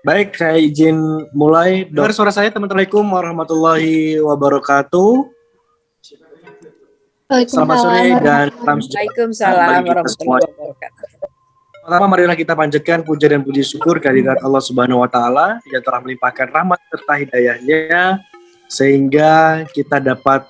Baik, saya izin mulai. Dengar suara saya, teman-teman. Assalamualaikum warahmatullahi wabarakatuh. Selamat sore dan salam sejahtera. Waalaikumsalam warahmatullahi wabarakatuh. Pertama, marilah kita panjatkan puja dan puji syukur kehadirat Allah Subhanahu wa Ta'ala yang telah melimpahkan rahmat serta hidayahnya sehingga kita dapat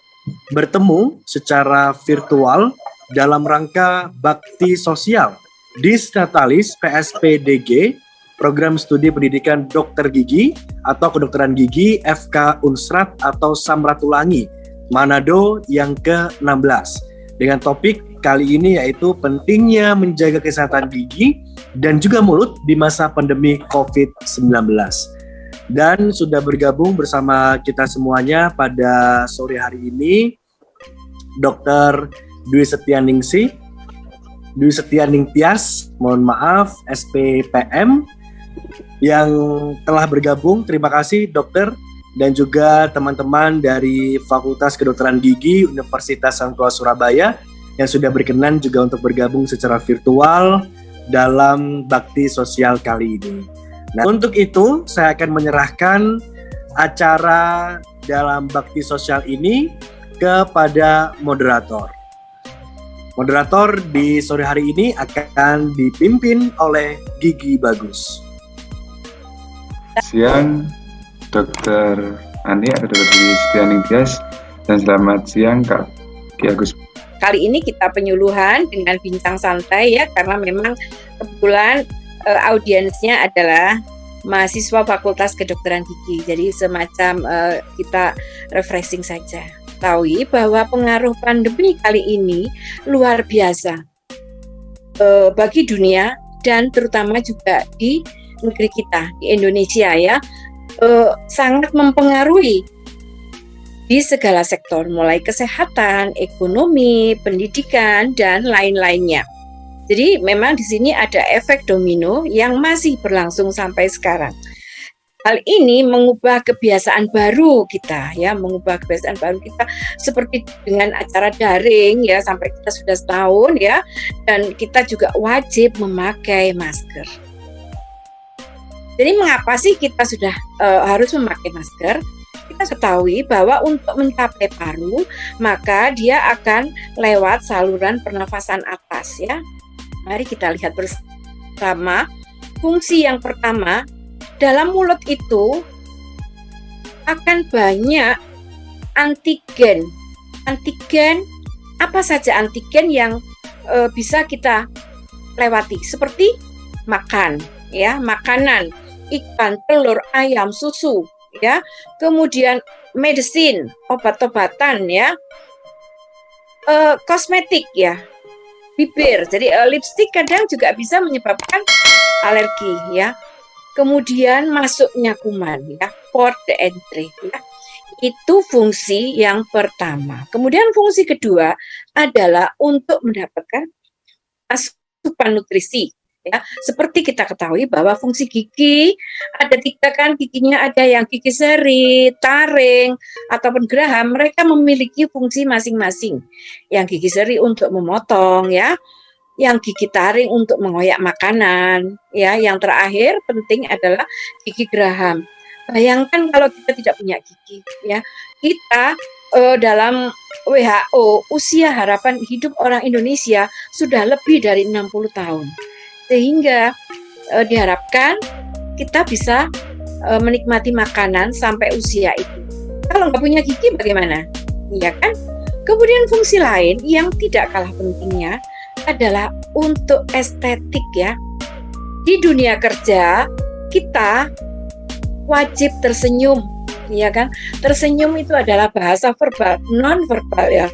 bertemu secara virtual dalam rangka bakti sosial Disnatalis PSPDG, Program Studi Pendidikan Dokter Gigi atau Kedokteran Gigi FK Unsrat atau Samratulangi, Manado yang ke-16. Dengan topik kali ini yaitu pentingnya menjaga kesehatan gigi dan juga mulut di masa pandemi COVID-19. Dan sudah bergabung bersama kita semuanya pada sore hari ini Dr. Dwi Setianingtyas, mohon maaf, SPPM yang telah bergabung. Terima kasih dokter dan juga teman-teman dari Fakultas Kedokteran Gigi Universitas Sangtua Surabaya yang sudah berkenan juga untuk bergabung secara virtual dalam bakti sosial kali ini. Nah, untuk itu saya akan menyerahkan acara dalam bakti sosial ini kepada moderator. Moderator di sore hari ini akan dipimpin oleh Gigi Bagus. Siang, Dr. Ani atau Dr. Dwi Setianingtyas, dan selamat siang Kak Ki Agus. Kali ini kita penyuluhan dengan bincang santai ya, karena memang kebetulan audiensnya adalah mahasiswa Fakultas Kedokteran Gigi. Jadi semacam kita refreshing saja. Tahu bahwa pengaruh pandemi kali ini luar biasa bagi dunia dan terutama juga di negeri kita, di Indonesia ya, sangat mempengaruhi di segala sektor, mulai kesehatan, ekonomi, pendidikan, dan lain-lainnya. Jadi memang di sini ada efek domino yang masih berlangsung sampai sekarang. Hal ini mengubah kebiasaan baru kita, ya, seperti dengan acara daring, ya, sampai kita sudah setahun, ya, dan kita juga wajib memakai masker. Jadi mengapa sih kita sudah harus memakai masker? Kita ketahui bahwa untuk mencapai paru, maka dia akan lewat saluran pernafasan atas ya. Mari kita lihat bersama. Fungsi yang pertama, dalam mulut itu akan banyak antigen. Antigen, apa saja antigen yang bisa kita lewati? Seperti makan, ya, makanan, ikan, telur, ayam, susu, ya, kemudian medicine, obat-obatan, ya, kosmetik, ya, bibir. Jadi lipstik kadang juga bisa menyebabkan alergi, ya. Kemudian masuknya kuman, ya, port entry, ya. Itu fungsi yang pertama. Kemudian fungsi kedua adalah untuk mendapatkan asupan nutrisi. Ya, seperti kita ketahui bahwa fungsi gigi ada 3 kan, giginya ada yang gigi seri, taring, ataupun geraham. Mereka memiliki fungsi masing-masing. Yang gigi seri untuk memotong, ya, yang gigi taring untuk mengoyak makanan, ya, yang terakhir penting adalah gigi geraham. Bayangkan kalau kita tidak punya gigi, ya, kita dalam WHO usia harapan hidup orang Indonesia sudah lebih dari 60 tahun. Sehingga diharapkan kita bisa menikmati makanan sampai usia itu. Kalau nggak punya gigi bagaimana? Iya kan? Kemudian fungsi lain yang tidak kalah pentingnya adalah untuk estetik ya. Di dunia kerja kita wajib tersenyum, ya kan? Tersenyum itu adalah bahasa verbal, non verbal ya.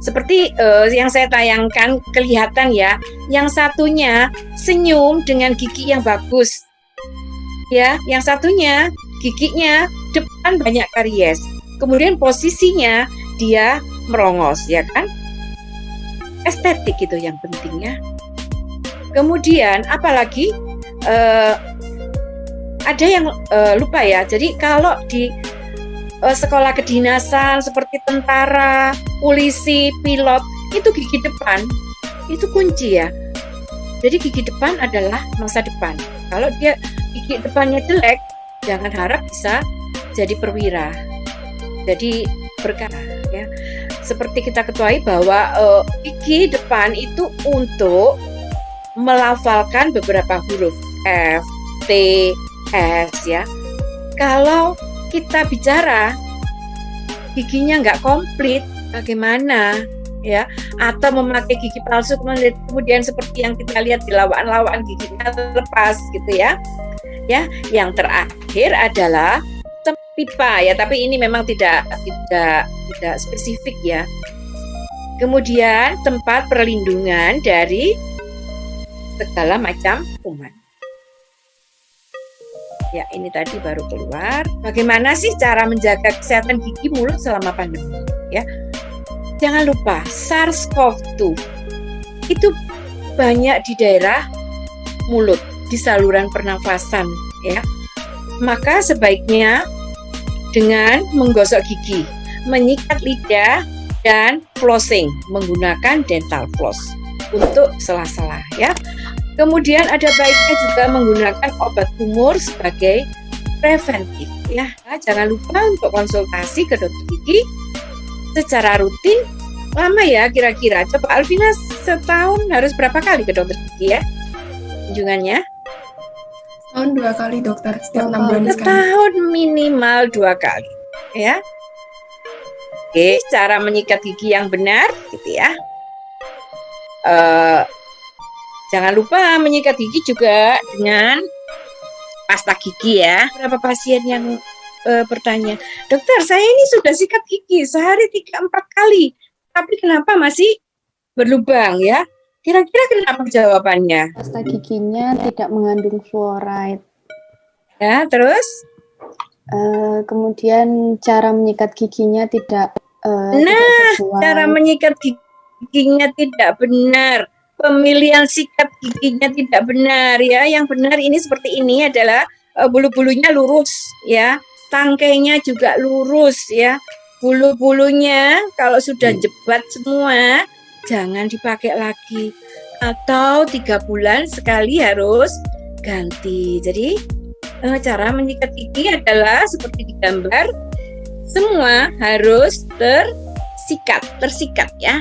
Seperti yang saya tayangkan kelihatan ya, yang satunya senyum dengan gigi yang bagus, ya, yang satunya giginya depan banyak karies, kemudian posisinya dia merongos, ya kan? Estetik itu yang pentingnya. Kemudian apalagi ada yang lupa ya. Jadi kalau di sekolah kedinasan seperti tentara, polisi, pilot, itu gigi depan itu kunci ya. Jadi gigi depan adalah masa depan. Kalau dia gigi depannya jelek, jangan harap bisa jadi perwira, jadi berkah ya. Seperti kita ketahui bahwa gigi depan itu untuk melafalkan beberapa huruf F, T, S ya. Kalau kita bicara giginya nggak komplit, bagaimana ya? Atau memakai gigi palsu kemudian seperti yang kita lihat di lawan-lawan giginya lepas gitu ya. Ya, yang terakhir adalah pipa ya, tapi ini memang tidak spesifik ya. Kemudian tempat perlindungan dari segala macam kuman. Ya, ini tadi baru keluar. Bagaimana sih cara menjaga kesehatan gigi mulut selama pandemi? Ya, jangan lupa SARS-CoV-2 itu banyak di daerah mulut, di saluran pernafasan. Ya, maka sebaiknya dengan menggosok gigi, menyikat lidah, dan flossing menggunakan dental floss untuk sela-sela ya. Kemudian ada baiknya juga menggunakan obat kumur sebagai preventif ya. Nah, jangan lupa untuk konsultasi ke dokter gigi secara rutin. Lama ya kira-kira? Coba Alvina, setahun harus berapa kali ke dokter gigi ya kunjungannya? Tahun 2 kali dokter, setiap 6 bulan sekali. Setahun minimal 2 kali ya. Oke, cara menyikat gigi yang benar gitu ya. Jangan lupa menyikat gigi juga dengan pasta gigi ya. Berapa pasien yang bertanya, dokter saya ini sudah sikat gigi sehari 3-4 kali, tapi kenapa masih berlubang ya? Kira-kira kenapa jawabannya? Pasta giginya tidak mengandung fluoride. Ya, terus? Kemudian cara menyikat giginya tidak sesuai. Cara menyikat giginya tidak benar. Pemilihan sikat giginya tidak benar ya. Yang benar ini seperti ini adalah bulu-bulunya lurus ya. Tangkainya juga lurus ya. Bulu-bulunya kalau sudah jebat semua jangan dipakai lagi, atau 3 bulan sekali harus ganti. Jadi cara menyikat gigi adalah seperti di gambar, semua harus tersikat ya.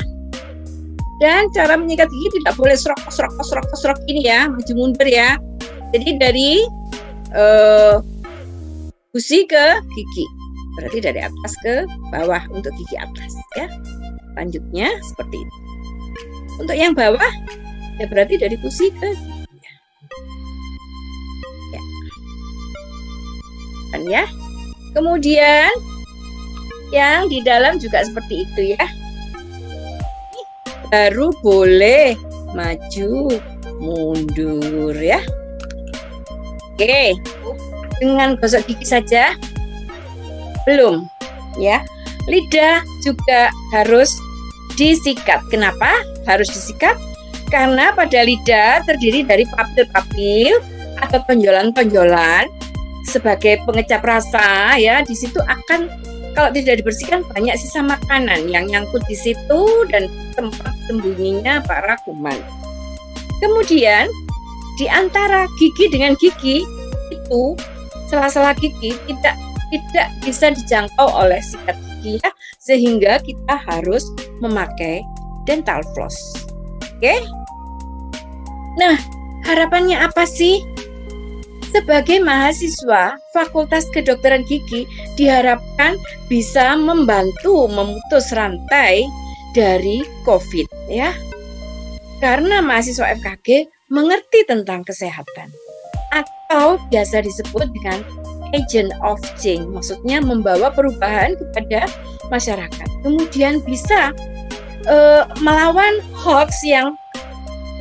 Dan cara menyikat gigi tidak boleh serok ini ya, maju mundur ya. Jadi dari gusi ke gigi, berarti dari atas ke bawah untuk gigi atas ya. Lanjutnya seperti itu. Untuk yang bawah ya berarti dari gusi ke gigi ya. Kemudian yang di dalam juga seperti itu ya. Baru boleh maju mundur ya. Oke, dengan gosok gigi saja belum ya. Lidah juga harus disikat. Kenapa harus disikat? Karena pada lidah terdiri dari papil-papil atau tonjolan-tonjolan sebagai pengecap rasa ya. Di situ akan, kalau tidak dibersihkan, banyak sisa makanan yang nyangkut di situ dan tempat sembunyinya para kuman. Kemudian di antara gigi dengan gigi itu, sela-sela gigi tidak bisa dijangkau oleh sikat gigi ya, sehingga kita harus memakai dental floss. Oke? Nah, harapannya apa sih? Sebagai mahasiswa Fakultas Kedokteran Gigi diharapkan bisa membantu memutus rantai dari COVID ya. Karena mahasiswa FKG mengerti tentang kesehatan atau biasa disebut dengan agent of change, maksudnya membawa perubahan kepada masyarakat. Kemudian bisa melawan hoax yang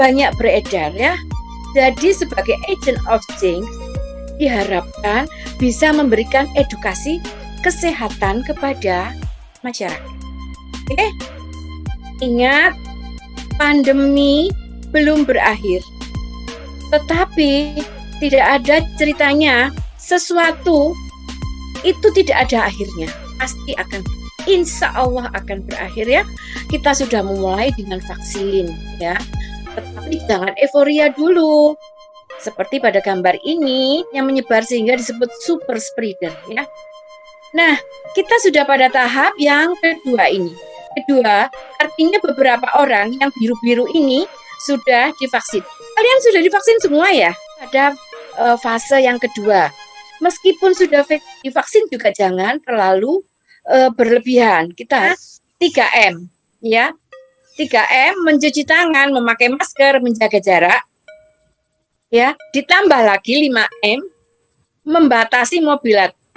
banyak beredar ya. Jadi sebagai agent of change diharapkan bisa memberikan edukasi kesehatan kepada masyarakat. Oke? Ingat, pandemi belum berakhir. Tetapi tidak ada ceritanya sesuatu itu tidak ada akhirnya. Pasti akan, insya Allah akan berakhir ya. Kita sudah memulai dengan vaksin ya. Tetapi jangan euforia dulu. Seperti pada gambar ini yang menyebar sehingga disebut super spreader ya. Nah, kita sudah pada tahap yang kedua ini. Kedua, artinya beberapa orang yang biru-biru ini sudah divaksin. Kalian sudah divaksin semua ya? Pada fase yang kedua. Meskipun sudah divaksin juga jangan terlalu berlebihan. Kita 3M ya. 3M, mencuci tangan, memakai masker, menjaga jarak. Ya, ditambah lagi 5M, membatasi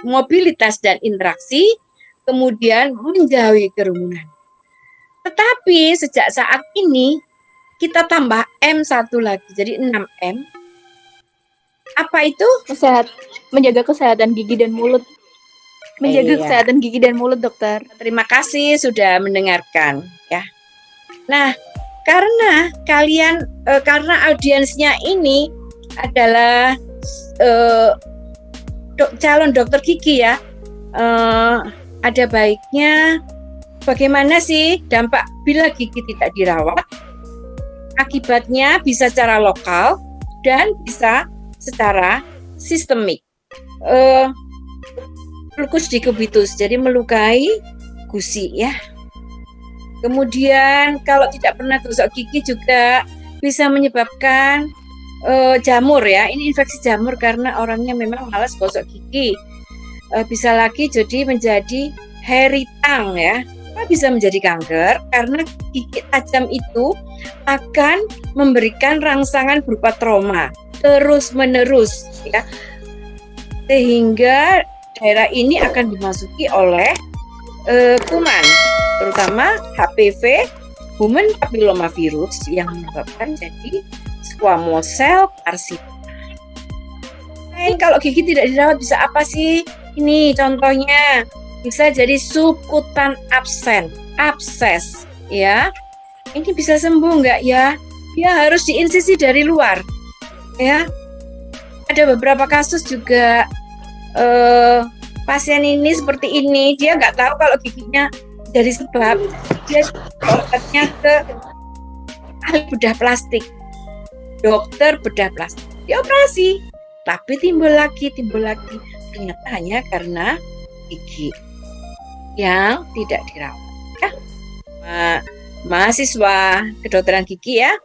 mobilitas dan interaksi, kemudian menjauhi kerumunan. Tetapi sejak saat ini kita tambah M1 lagi, jadi 6M. Apa itu? Menjaga kesehatan gigi dan mulut. Menjaga kesehatan gigi dan mulut, dokter. Terima kasih sudah mendengarkan ya. Nah, karena karena audiensnya ini adalah calon dokter gigi ya, ada baiknya bagaimana sih dampak bila gigi tidak dirawat? Akibatnya bisa secara lokal dan bisa secara sistemik. Ulcus decubitus, jadi melukai gusi ya. Kemudian kalau tidak pernah gosok gigi juga bisa menyebabkan jamur ya. Ini infeksi jamur karena orangnya memang malas gosok gigi. Bisa lagi jadi menjadi hairy tongue ya. Bisa menjadi kanker karena gigi tajam itu akan memberikan rangsangan berupa trauma terus menerus ya. Sehingga daerah ini akan dimasuki oleh kuman, terutama HPV, human papillomavirus yang menyebabkan jadi squamous cell carcinoma. Kalau gigi tidak dirawat bisa apa sih? Ini contohnya bisa jadi subkutan abses, ya. Ini bisa sembuh nggak ya? Dia harus diinsisi dari luar, ya. Ada beberapa kasus juga pasien ini seperti ini, dia nggak tahu kalau giginya dari sebab dia obatnya ke ahli bedah plastik, dokter bedah plastik, dioperasi, tapi timbul lagi, ternyata hanya karena gigi yang tidak dirawat. Ya, mahasiswa kedokteran gigi ya,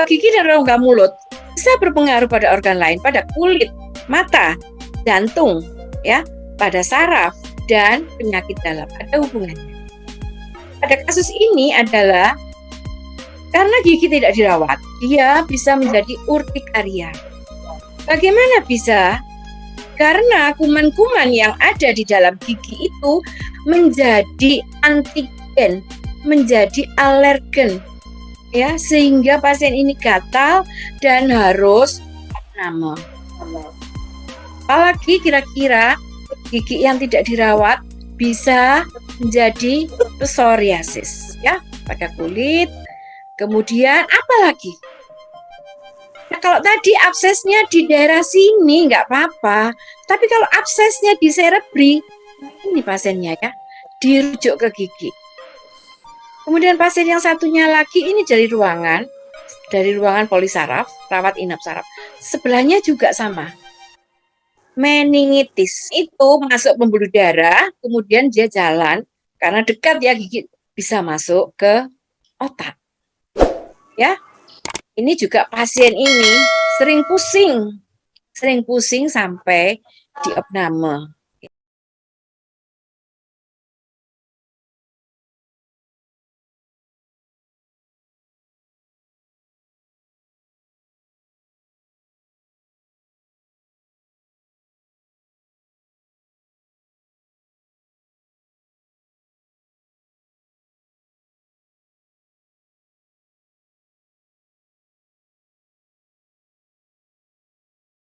gigi dan rongga mulut bisa berpengaruh pada organ lain, pada kulit, mata, jantung, ya, pada saraf dan penyakit dalam. Ada hubungannya. Pada kasus ini adalah karena gigi tidak dirawat, dia bisa menjadi urtikaria. Bagaimana bisa? Karena kuman-kuman yang ada di dalam gigi itu menjadi antigen, menjadi alergen, ya, sehingga pasien ini gatal dan harus opname. Apalagi kira-kira gigi yang tidak dirawat bisa menjadi psoriasis ya pada kulit. Kemudian apa lagi? Nah, kalau tadi absesnya di daerah sini nggak apa-apa, tapi kalau absesnya di cerebri, ini pasiennya ya dirujuk ke gigi. Kemudian pasien yang satunya lagi ini dari ruangan polisaraf, rawat inap saraf. Sebelahnya juga sama. Meningitis itu masuk pembuluh darah, kemudian dia jalan karena dekat ya gigi bisa masuk ke otak. Ya, ini juga pasien ini sering pusing sampai di opname.